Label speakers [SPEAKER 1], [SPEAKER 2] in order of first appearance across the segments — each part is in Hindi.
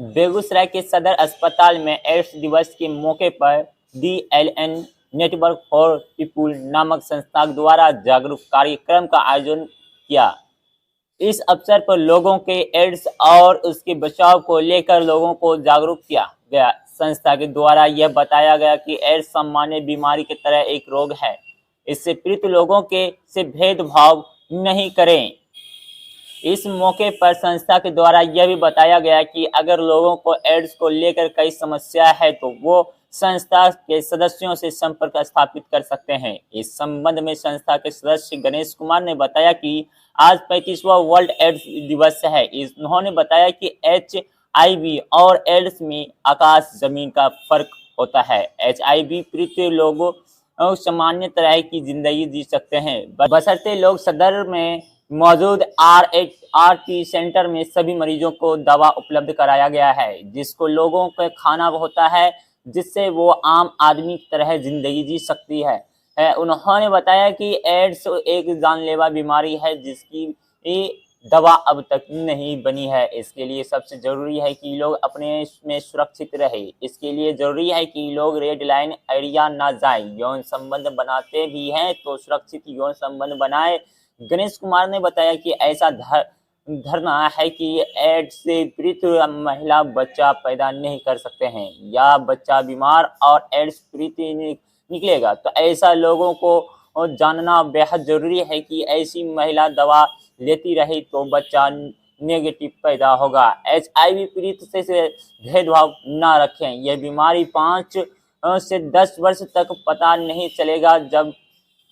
[SPEAKER 1] बेगूसराय के सदर अस्पताल में एड्स दिवस के मौके पर DLN नेटवर्क फॉर पीपुल नामक संस्था द्वारा जागरूक कार्यक्रम का आयोजन किया। इस अवसर पर लोगों के एड्स और उसके बचाव को लेकर लोगों को जागरूक किया गया। संस्था के द्वारा यह बताया गया कि एड्स सामान्य बीमारी की तरह एक रोग है। इससे पीड़ित लोगों के से भेदभाव नहीं करें। इस मौके पर संस्था के द्वारा यह भी बताया गया कि अगर लोगों को एड्स को लेकर कई समस्या है तो वो संस्था के सदस्यों से संपर्क स्थापित कर सकते हैं। इस संबंध में संस्था के सदस्य गणेश कुमार ने बताया कि आज 35वां वर्ल्ड एड्स दिवस है। उन्होंने बताया कि HIV और एड्स में आकाश जमीन का फर्क होता है। HIV पीड़ित लोगों सामान्य तरह की जिंदगी जी सकते हैं, बशर्ते लोग सदर में मौजूद RHRT सेंटर में सभी मरीजों को दवा उपलब्ध कराया गया है, जिसको लोगों को खाना होता है, जिससे वो आम आदमी की तरह जिंदगी जी सकती है। उन्होंने बताया कि एड्स एक जानलेवा बीमारी है जिसकी दवा अब तक नहीं बनी है। इसके लिए सबसे जरूरी है कि लोग अपने में सुरक्षित रहे। इसके लिए जरूरी है कि लोग रेड लाइन एरिया ना जाए। यौन संबंध बनाते भी हैं तो सुरक्षित यौन संबंध बनाए। गणेश कुमार ने बताया कि ऐसा धरना है कि एड्स से पीड़ित महिला बच्चा पैदा नहीं कर सकते हैं या बच्चा बीमार और एड्स पीड़ित निकलेगा, तो ऐसा लोगों को जानना बेहद जरूरी है कि ऐसी महिला दवा लेती रही तो बच्चा नेगेटिव पैदा होगा। HIV पीड़ित से भेदभाव ना रखें। यह बीमारी 5 से 10 वर्ष तक पता नहीं चलेगा जब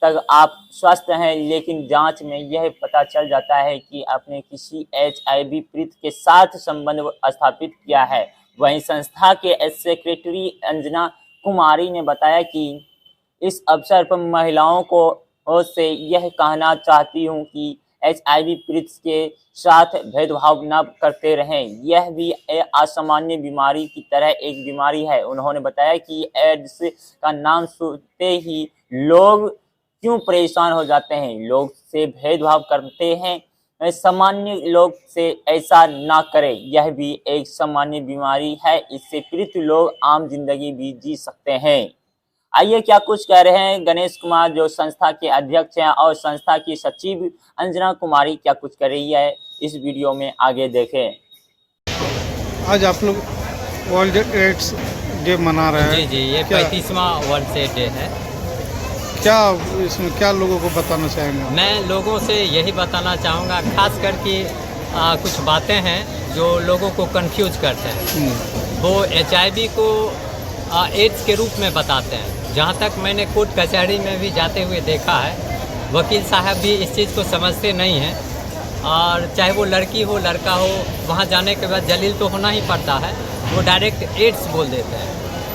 [SPEAKER 1] तक आप स्वस्थ हैं, लेकिन जांच में यह पता चल जाता है कि आपने किसी HIV पीड़ित के साथ संबंध स्थापित किया है। वहीं संस्था के सेक्रेटरी अंजना कुमारी ने बताया कि इस अवसर पर महिलाओं को से यह कहना चाहती हूं कि HIV पीड़ित के साथ भेदभाव न करते रहें। यह भी असामान्य बीमारी की तरह एक बीमारी है। उन्होंने बताया कि एड्स का नाम सुनते ही लोग क्यों परेशान हो जाते हैं, लोग से भेदभाव करते हैं। सामान्य लोग से ऐसा ना करें। यह भी एक सामान्य बीमारी है। इससे पीड़ित लोग आम जिंदगी भी जी सकते हैं। आइए क्या कुछ कह रहे हैं गणेश कुमार, जो संस्था के अध्यक्ष हैं, और संस्था की सचिव अंजना कुमारी क्या कुछ कर रही है, इस वीडियो में आगे देखें।
[SPEAKER 2] आज आप लोग वर्ल्ड एड्स डे मना रहे हैं।
[SPEAKER 3] जी, ये 35वां वर्ल्ड एड्स डे है।
[SPEAKER 2] क्या इसमें क्या लोगों को बताना चाहेंगे? मैं
[SPEAKER 3] लोगों से यही बताना चाहूँगा, खास करके कुछ बातें हैं जो लोगों को कंफ्यूज करते हैं। वो HIV को एड्स के रूप में बताते हैं। जहाँ तक मैंने कोर्ट कचहरी में भी जाते हुए देखा है, वकील साहब भी इस चीज़ को समझते नहीं हैं। और चाहे वो लड़की हो लड़का हो, वहाँ जाने के बाद जलील तो होना ही पड़ता है, वो डायरेक्ट एड्स बोल देते हैं।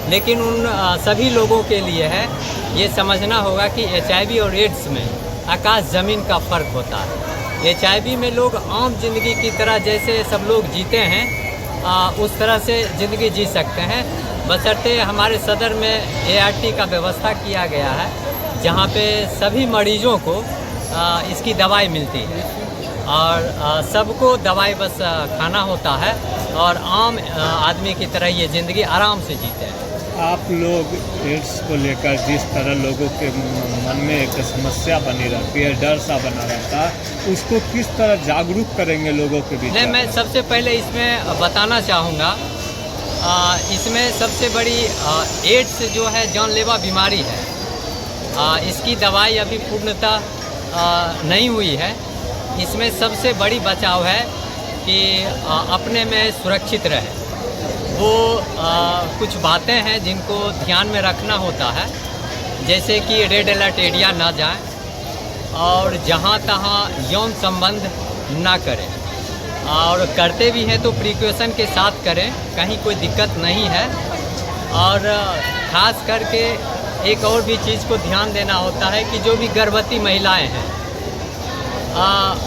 [SPEAKER 3] लेकिन उन सभी लोगों के लिए है ये समझना होगा कि HIV और एड्स में आकाश ज़मीन का फ़र्क होता है। HIV में लोग आम जिंदगी की तरह जैसे सब लोग जीते हैं, उस तरह से ज़िंदगी जी सकते हैं, बशर्ते हमारे सदर में ART का व्यवस्था किया गया है, जहाँ पे सभी मरीजों को इसकी दवाई मिलती है और सबको दवाई बस खाना होता है और आम आदमी की तरह ये ज़िंदगी आराम से जीते हैं।
[SPEAKER 4] आप लोग एड्स को लेकर जिस तरह लोगों के मन में एक समस्या बनी रहती है, डर सा बना रहता है, उसको किस तरह जागरूक करेंगे लोगों के बीच?
[SPEAKER 3] नहीं, मैं सबसे पहले इसमें बताना चाहूँगा, इसमें सबसे बड़ी एड्स जो है जानलेवा बीमारी है। इसकी दवाई अभी पूर्णतः नहीं हुई है। इसमें सबसे बड़ी बचाव है कि अपने में सुरक्षित रहे। वो कुछ बातें हैं जिनको ध्यान में रखना होता है, जैसे कि रेड अलर्ट एरिया ना जाएं और जहाँ तहाँ यौन संबंध ना करें, और करते भी हैं तो प्रिकॉशन के साथ करें, कहीं कोई दिक्कत नहीं है। और ख़ास करके एक और भी चीज़ को ध्यान देना होता है कि जो भी गर्भवती महिलाएं हैं,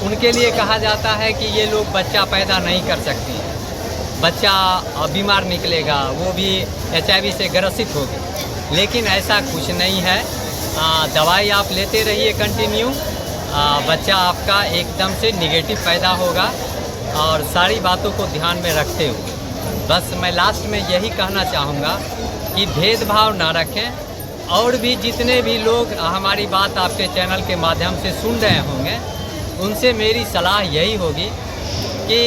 [SPEAKER 3] उनके लिए कहा जाता है कि ये लोग बच्चा पैदा नहीं कर सकती हैं, बच्चा बीमार निकलेगा, वो भी HIV से ग्रसित होगी। लेकिन ऐसा कुछ नहीं है। दवाई आप लेते रहिए कंटिन्यू, बच्चा आपका एकदम से निगेटिव पैदा होगा, और सारी बातों को ध्यान में रखते हुए बस मैं लास्ट में यही कहना चाहूँगा कि भेदभाव ना रखें। और भी जितने भी लोग हमारी बात आपके चैनल के माध्यम से सुन रहे होंगे, उनसे मेरी सलाह यही होगी कि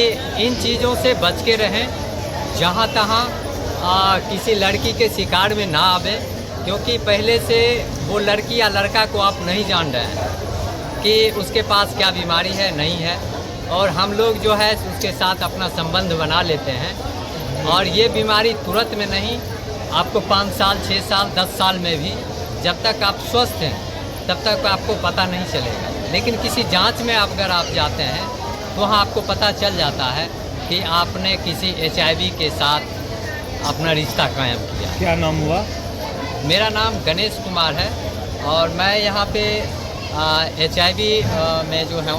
[SPEAKER 3] इन चीज़ों से बच के रहें, जहाँ तहाँ किसी लड़की के शिकार में ना आवे, क्योंकि पहले से वो लड़की या लड़का को आप नहीं जान रहे हैं कि उसके पास क्या बीमारी है नहीं है, और हम लोग जो है उसके साथ अपना संबंध बना लेते हैं। और ये बीमारी तुरंत में नहीं, आपको 5 साल 6 साल 10 साल में भी, जब तक आप स्वस्थ हैं तब तक आपको पता नहीं चलेगा। लेकिन किसी जांच में अगर आप जाते हैं तो वहाँ आपको पता चल जाता है कि आपने किसी HIV के साथ अपना रिश्ता कायम किया।
[SPEAKER 4] क्या नाम हुआ?
[SPEAKER 3] मेरा नाम गणेश कुमार है और मैं यहाँ पे HIV में जो है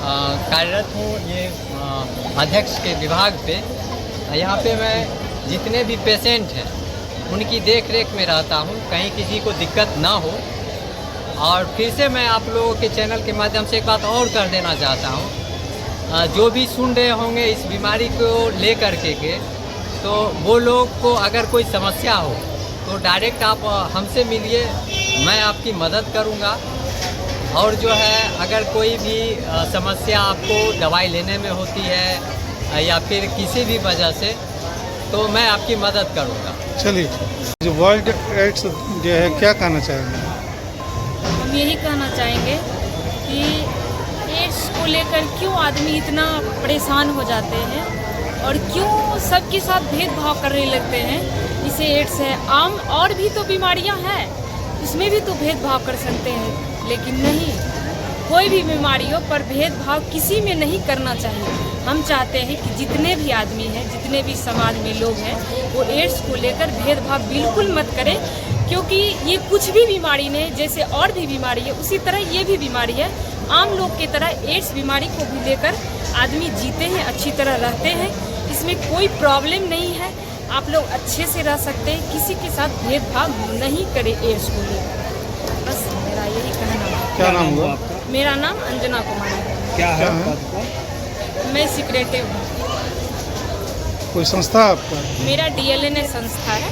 [SPEAKER 3] कार्यरत हूँ, ये अध्यक्ष के विभाग पे। यहाँ पे मैं जितने भी पेशेंट हैं उनकी देख रेख में रहता हूँ, कहीं किसी को दिक्कत ना हो। और फिर से मैं आप लोगों के चैनल के माध्यम से एक बात और कर देना चाहता हूँ, जो भी सुन रहे होंगे इस बीमारी को ले कर के तो वो लोग को अगर कोई समस्या हो तो डायरेक्ट आप हमसे मिलिए, मैं आपकी मदद करूँगा। और जो है अगर कोई भी समस्या आपको दवाई लेने में होती है या फिर किसी भी वजह से, तो मैं आपकी मदद करूँगा।
[SPEAKER 2] चलिए, जो वर्ल्ड एड्स डे है, क्या कहना चाहेंगे?
[SPEAKER 5] हम यही कहना चाहेंगे कि एड्स को लेकर क्यों आदमी इतना परेशान हो जाते हैं और क्यों सबके साथ भेदभाव करने लगते हैं। इसे एड्स है, आम और भी तो बीमारियां हैं, उसमें भी तो भेदभाव कर सकते हैं, लेकिन नहीं, कोई भी बीमारियों पर भेदभाव किसी में नहीं करना चाहिए। हम चाहते हैं कि जितने भी आदमी हैं, जितने भी समाज में लोग हैं, वो एड्स को लेकर भेदभाव बिल्कुल मत करें, क्योंकि ये कुछ भी बीमारी नहीं, जैसे और भी बीमारी है उसी तरह ये भी बीमारी है। आम लोग की तरह एड्स बीमारी को भी लेकर आदमी जीते हैं, अच्छी तरह रहते हैं, इसमें कोई प्रॉब्लम नहीं है। आप लोग अच्छे से रह सकते हैं, किसी के साथ भेदभाव नहीं करें एड्स को लेकर। बस मेरा यही कहना है।
[SPEAKER 2] क्या नाम हुआ?
[SPEAKER 5] मेरा नाम अंजना कुमारी है।
[SPEAKER 4] क्या है?
[SPEAKER 5] मैं सेक्रेटरी हूँ।
[SPEAKER 2] कोई संस्था आपका?
[SPEAKER 5] मेरा DLNA संस्था है।